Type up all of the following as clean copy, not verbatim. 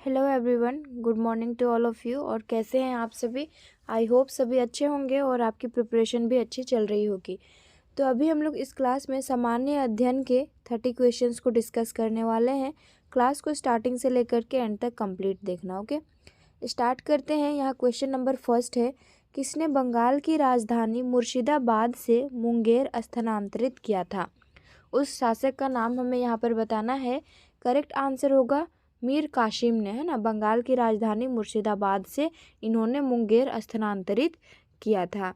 Hello everyone, good morning to all of you. और कैसे हैं आप सभी? आई होप सभी अच्छे होंगे और आपकी प्रिपरेशन भी अच्छी चल रही होगी। तो अभी हम लोग इस क्लास में सामान्य अध्ययन के 30 क्वेश्चंस को डिस्कस करने वाले हैं। क्लास को स्टार्टिंग से लेकर के एंड तक कंप्लीट देखना। ओके, स्टार्ट करते हैं। यहाँ क्वेश्चन नंबर फर्स्ट है, किसने बंगाल की राजधानी मुर्शिदाबाद से मुंगेर स्थानांतरित किया था? उस शासक का नाम हमें यहाँ पर बताना है। करेक्ट आंसर होगा मीर कासिम ने, है ना। बंगाल की राजधानी मुर्शिदाबाद से इन्होंने मुंगेर स्थानांतरित किया था।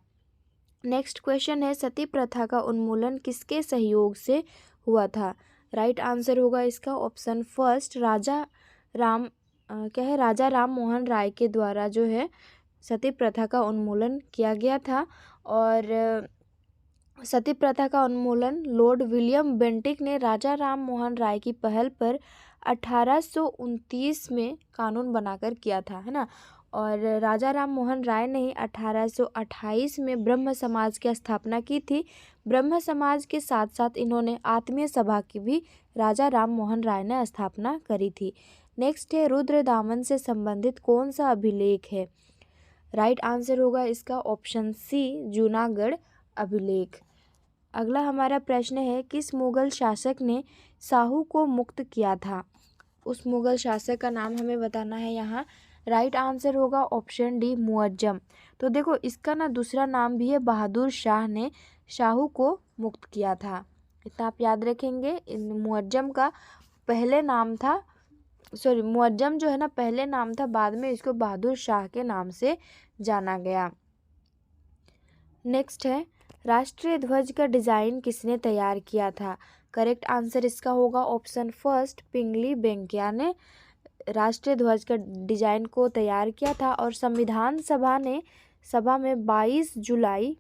नेक्स्ट क्वेश्चन है, सती प्रथा का उन्मूलन किसके सहयोग से हुआ था? राइट आंसर होगा इसका ऑप्शन फर्स्ट, राजा राम मोहन राय के द्वारा जो है सती प्रथा का उन्मूलन किया गया था। और सती प्रथा का उन्मूलन लॉर्ड विलियम बेंटिक ने राजा राम मोहन राय की पहल पर 1829 में कानून बनाकर किया था, है ना। और राजा राम मोहन राय ने 1828 में ब्रह्म समाज की स्थापना की थी। ब्रह्म समाज के साथ साथ इन्होंने आत्मीय सभा की भी राजा राम मोहन राय ने स्थापना करी थी। नेक्स्ट है, रुद्र दामन से संबंधित कौन सा अभिलेख है? राइट आंसर होगा इसका ऑप्शन सी, जूनागढ़ अभिलेख। अगला हमारा प्रश्न है, किस मुगल शासक ने साहू को मुक्त किया था? उस मुगल शासक का नाम हमें बताना है यहाँ। राइट आंसर होगा ऑप्शन डी, मुअज्जम। तो देखो, इसका ना दूसरा नाम भी है, बहादुर शाह ने शाहू को मुक्त किया था। इतना आप याद रखेंगे। मुअज्जम का पहले नाम था, मुअज्जम जो है ना पहले नाम था, बाद में इसको बहादुर शाह के नाम से जाना गया। नेक्स्ट है, राष्ट्रीय ध्वज का डिज़ाइन किसने तैयार किया था? करेक्ट आंसर इसका होगा ऑप्शन फर्स्ट, पिंगली बेंकिया ने राष्ट्रीय ध्वज का डिज़ाइन को तैयार किया था। और संविधान सभा में 22 जुलाई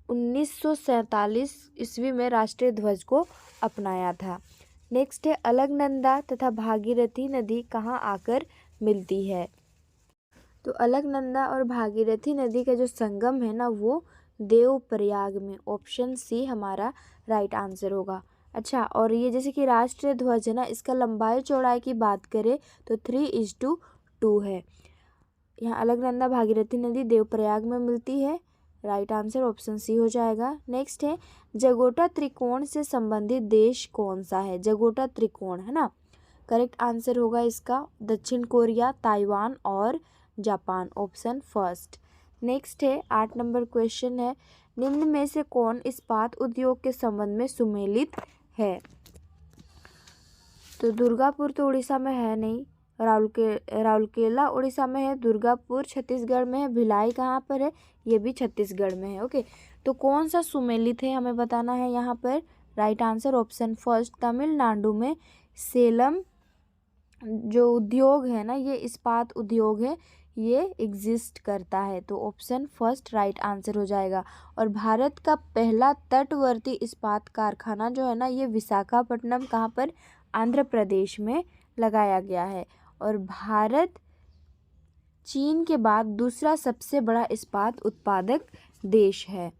1947 ईस्वी में राष्ट्रीय ध्वज को अपनाया था। नेक्स्ट है, अलकनंदा तथा भागीरथी नदी कहाँ आकर मिलती है? तो अलकनंदा और भागीरथी नदी का जो संगम है ना, वो देवप्रयाग में। ऑप्शन सी हमारा राइट आंसर होगा। अच्छा, और ये जैसे कि राष्ट्रीय ध्वज है ना, इसका लंबाई चौड़ाई की बात करें तो 3:2 है। यहाँ अलकनंदा भागीरथी नदी देवप्रयाग में मिलती है। राइट आंसर ऑप्शन सी हो जाएगा। नेक्स्ट है, जगोटा त्रिकोण से संबंधित देश कौन सा है? जगोटा त्रिकोण, है ना। करेक्ट आंसर होगा इसका दक्षिण कोरिया, ताइवान और जापान, ऑप्शन फर्स्ट। नेक्स्ट है 8 नंबर क्वेश्चन है, निम्न में से कौन इस्पात उद्योग के संबंध में सुमेलित है? तो दुर्गापुर तो उड़ीसा में है नहीं, राउरकेला उड़ीसा में है, दुर्गापुर छत्तीसगढ़ में है, भिलाई कहाँ पर है? ये भी छत्तीसगढ़ में है। ओके, तो कौन सा सुमेलित है हमें बताना है यहाँ पर। Right answer option first, Tamil Nadu में सेलम जो उद्योग है ना, ये इस्पात उद्योग है, ये एग्जिस्ट करता है। तो ऑप्शन फर्स्ट राइट आंसर हो जाएगा। और भारत का पहला तटवर्ती इस्पात कारखाना जो है ना, ये विशाखापट्टनम कहाँ पर? आंध्र प्रदेश में लगाया गया है। और भारत चीन के बाद दूसरा सबसे बड़ा इस्पात उत्पादक देश है।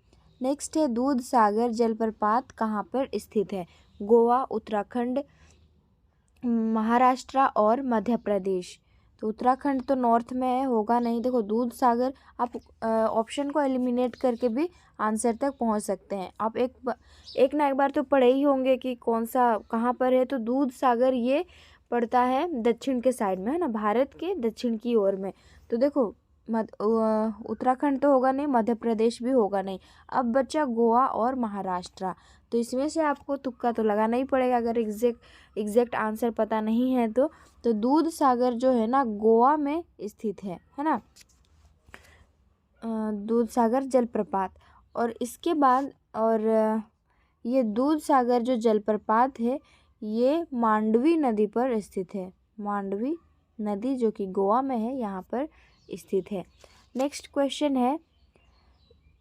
नेक्स्ट है, दूध सागर जलप्रपात कहाँ पर स्थित है? गोवा, उत्तराखंड, महाराष्ट्र और मध्य प्रदेश। तो उत्तराखंड तो नॉर्थ में है, होगा नहीं। देखो, दूध सागर, आप ऑप्शन को एलिमिनेट करके भी आंसर तक पहुंच सकते हैं। आप एक ना एक बार तो पढ़े ही होंगे कि कौन सा कहाँ पर है। तो दूध सागर ये पड़ता है दक्षिण के साइड में, है ना, भारत के दक्षिण की ओर में। तो देखो, उत्तराखंड तो होगा नहीं, मध्य प्रदेश भी होगा नहीं। अब बचा गोवा और महाराष्ट्र। तो इसमें से आपको तुक्का तो लगाना ही पड़ेगा अगर एग्जैक्ट आंसर पता नहीं है तो दूध सागर जो है ना, गोवा में स्थित है ना, दूध सागर जलप्रपात। और इसके बाद ये दूध सागर जो जलप्रपात है, ये मांडवी नदी पर स्थित है। मांडवी नदी जो कि गोवा में है, यहाँ पर स्थित है। नेक्स्ट क्वेश्चन है,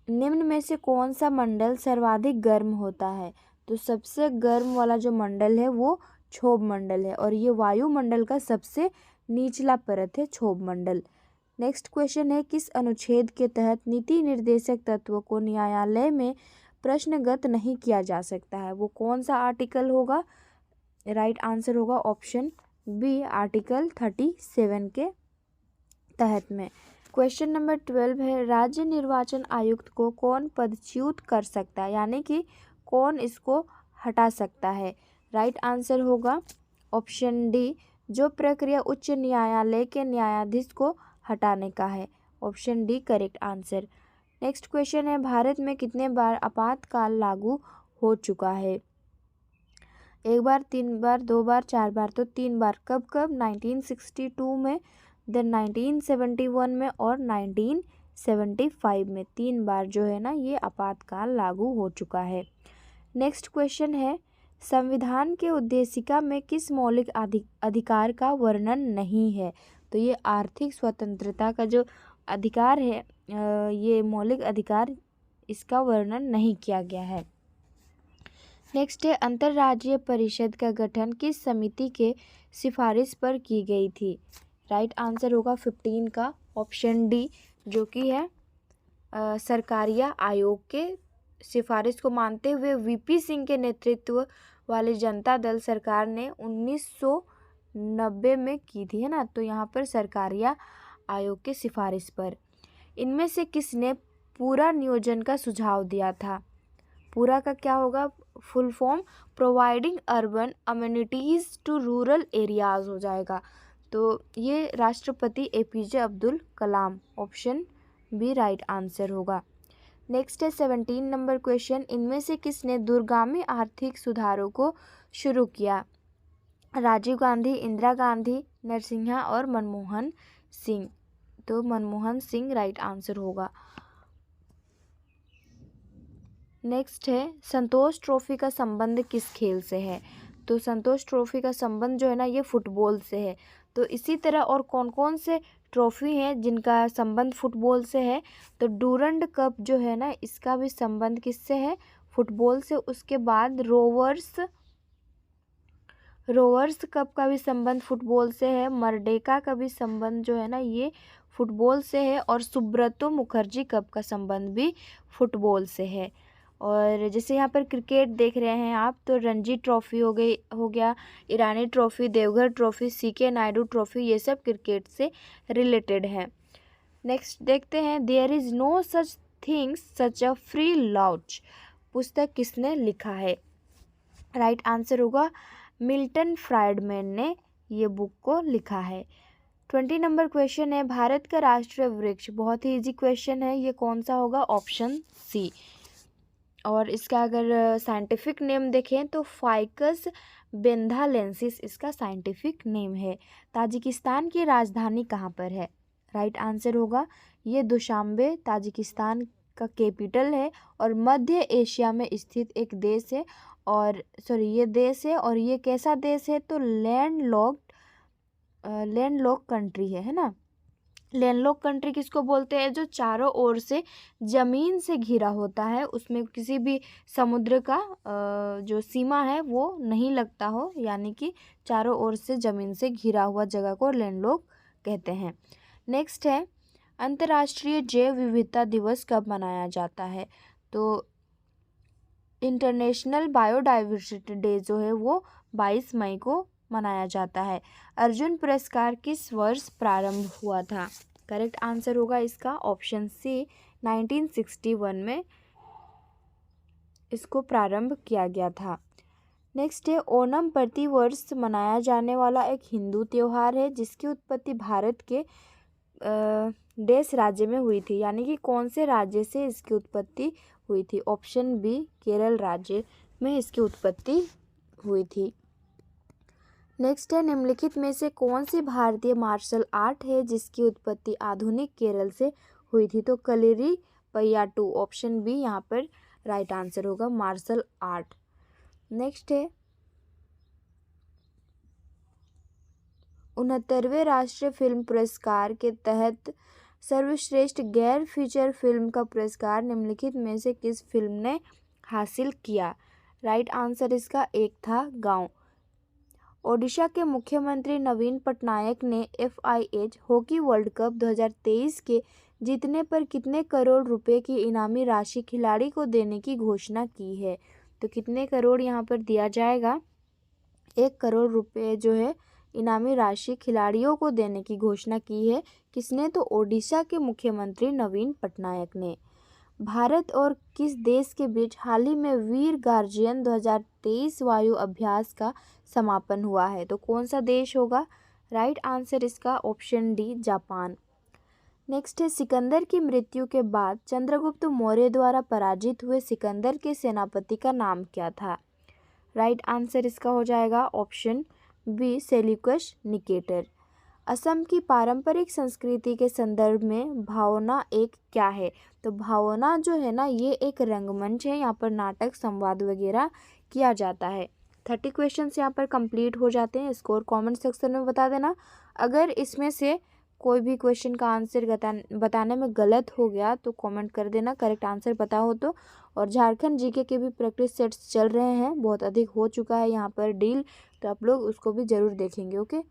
निम्न में से कौन सा मंडल सर्वाधिक गर्म होता है? तो सबसे गर्म वाला जो मंडल है वो क्षोभ मंडल है, और ये वायुमंडल का सबसे निचला परत है, क्षोभ मंडल। नेक्स्ट क्वेश्चन है, किस अनुच्छेद के तहत नीति निर्देशक तत्वों को न्यायालय में प्रश्नगत नहीं किया जा सकता है? वो कौन सा आर्टिकल होगा? राइट आंसर होगा ऑप्शन बी आर्टिकल 37 के तहत में। क्वेश्चन नंबर 12 है, राज्य निर्वाचन आयुक्त को कौन पदच्युत कर सकता है, यानी कि कौन इसको हटा सकता है। राइट आंसर होगा ऑप्शन डी, जो प्रक्रिया उच्च न्यायालय के न्यायाधीश को हटाने का है। Option D correct answer. Next question है, भारत में कितने बार आपातकाल लागू हो चुका है। एक बार, 3 बार, 2 बार, 4 बार, तो 3 बार। कब कब? 1962 में, देन 1971 में और 1975 में। 3 बार जो है ना ये आपातकाल लागू हो चुका है। नेक्स्ट क्वेश्चन है, संविधान के उद्देशिका में किस मौलिक अधिकार का वर्णन नहीं है। तो ये आर्थिक स्वतंत्रता का जो अधिकार है, ये मौलिक अधिकार, इसका वर्णन नहीं किया गया है। नेक्स्ट है, अंतर्राज्यीय परिषद का गठन किस समिति के सिफारिश पर की गई थी। राइट आंसर होगा 15 का ऑप्शन डी, जो कि है सरकारिया आयोग के सिफारिश को मानते हुए वीपी सिंह के नेतृत्व वाली जनता दल सरकार ने 1990 में की थी, है ना। तो यहाँ पर सरकारिया आयोग के सिफारिश पर। इनमें से किसने पूरा नियोजन का सुझाव दिया था। पूरा का क्या होगा? Full form providing urban amenities to rural areas हो जाएगा। तो ये राष्ट्रपति APJ Abdul Kalam, option B right answer होगा। नेक्स्ट है 17 नंबर क्वेश्चन, इनमें से किसने दूरगामी आर्थिक सुधारों को शुरू किया। राजीव गांधी, इंदिरा गांधी, नरसिम्हा और मनमोहन सिंह। तो मनमोहन सिंह राइट आंसर होगा। नेक्स्ट है, संतोष ट्रॉफी का संबंध किस खेल से है। तो संतोष ट्रॉफी का संबंध जो है ना ये फुटबॉल से है। तो इसी तरह और कौन कौन से ट्रॉफी हैं जिनका संबंध फुटबॉल से है। तो डूरंड कप जो है ना इसका भी संबंध किससे है? फुटबॉल से। उसके बाद रोवर्स कप का भी संबंध फुटबॉल से है। मर्डेका का भी संबंध जो है ना ये फुटबॉल से है। और सुब्रतो मुखर्जी कप का संबंध भी फुटबॉल से है। और जैसे यहाँ पर क्रिकेट देख रहे हैं आप, तो रणजी ट्रॉफी हो गया, Irani trophy, Deoghar trophy, CK Nayudu trophy, ये सब क्रिकेट से रिलेटेड है। नेक्स्ट देखते हैं, there is no such things such a free lunch पुस्तक किसने लिखा है। राइट आंसर होगा मिल्टन फ्राइडमैन ने ये बुक को लिखा है। 20 नंबर क्वेश्चन है, भारत का राष्ट्रीय वृक्ष, बहुत ही इजी क्वेश्चन है, ये कौन सा होगा? Option C. और इसका अगर साइंटिफिक नेम देखें तो फाइकस बेंथालेंसिस इसका साइंटिफिक नेम है। ताजिकिस्तान की राजधानी कहाँ पर है। राइट आंसर होगा ये दुशांबे ताजिकिस्तान का कैपिटल है और मध्य एशिया में स्थित एक देश है। और ये देश है और ये कैसा देश है? तो लैंडलॉक कंट्री है ना। लैंडलॉक कंट्री किसको बोलते हैं? जो चारों ओर से ज़मीन से घिरा होता है, उसमें किसी भी समुद्र का जो सीमा है वो नहीं लगता हो, यानी कि चारों ओर से ज़मीन से घिरा हुआ जगह को लैंडलॉक कहते हैं। नेक्स्ट है, अंतर्राष्ट्रीय जैव विविधता दिवस कब मनाया जाता है। तो इंटरनेशनल बायोडाइवर्सिटी डे जो है वो 22 मई को मनाया जाता है। अर्जुन पुरस्कार किस वर्ष प्रारंभ हुआ था। करेक्ट आंसर होगा इसका ऑप्शन सी, 1961 में इसको प्रारंभ किया गया था। नेक्स्ट है, ओणम प्रतिवर्ष मनाया जाने वाला एक हिंदू त्यौहार है जिसकी उत्पत्ति भारत के देश राज्य में हुई थी, यानी कि कौन से राज्य से इसकी उत्पत्ति हुई थी। ऑप्शन बी, केरल राज्य में इसकी उत्पत्ति हुई थी। नेक्स्ट है, निम्नलिखित में से कौन सी भारतीय मार्शल आर्ट है जिसकी उत्पत्ति आधुनिक केरल से हुई थी। तो कलेरी पय्याटू, ऑप्शन बी यहाँ पर राइट आंसर होगा मार्शल आर्ट। नेक्स्ट है, 69वें राष्ट्रीय फिल्म पुरस्कार के तहत सर्वश्रेष्ठ गैर फीचर फिल्म का पुरस्कार निम्नलिखित में से किस फिल्म ने हासिल किया। राइट आंसर इसका एक था गांव। ओडिशा के मुख्यमंत्री नवीन पटनायक ने FIH हॉकी वर्ल्ड कप 2023 के जीतने पर कितने करोड़ रुपए की इनामी राशि खिलाड़ी को देने की घोषणा की है। तो कितने करोड़ यहाँ पर दिया जाएगा? 1 करोड़ रुपए जो है इनामी राशि खिलाड़ियों को देने की घोषणा की है। किसने? तो ओडिशा के मुख्यमंत्री नवीन पटनायक ने। भारत और किस देश के बीच हाल ही में वीर गार्जियन 2023 वायु अभ्यास का समापन हुआ है? तो कौन सा देश होगा? राइट आंसर इसका ऑप्शन डी, जापान। नेक्स्ट है, सिकंदर की मृत्यु के बाद चंद्रगुप्त मौर्य द्वारा पराजित हुए सिकंदर के सेनापति का नाम क्या था? राइट आंसर इसका हो जाएगा option B, Seleucus Nicator. Assam की पारंपरिक संस्कृति के संदर्भ में भावना एक क्या है? तो भावना जो है ना, ये एक रंगमंच है। यहाँ पर नाटक, संवाद वगैरह किया जाता है। 30 क्वेश्चन यहाँ पर कंप्लीट हो जाते हैं। स्कोर कमेंट सेक्शन में बता देना। अगर इसमें से कोई भी क्वेश्चन का आंसर बताने में गलत हो गया तो कमेंट कर देना, करेक्ट आंसर पता हो तो। और झारखंड जीके के भी प्रैक्टिस सेट्स चल रहे हैं, बहुत अधिक हो चुका है यहाँ पर डील, तो आप लोग उसको भी ज़रूर देखेंगे। ओके।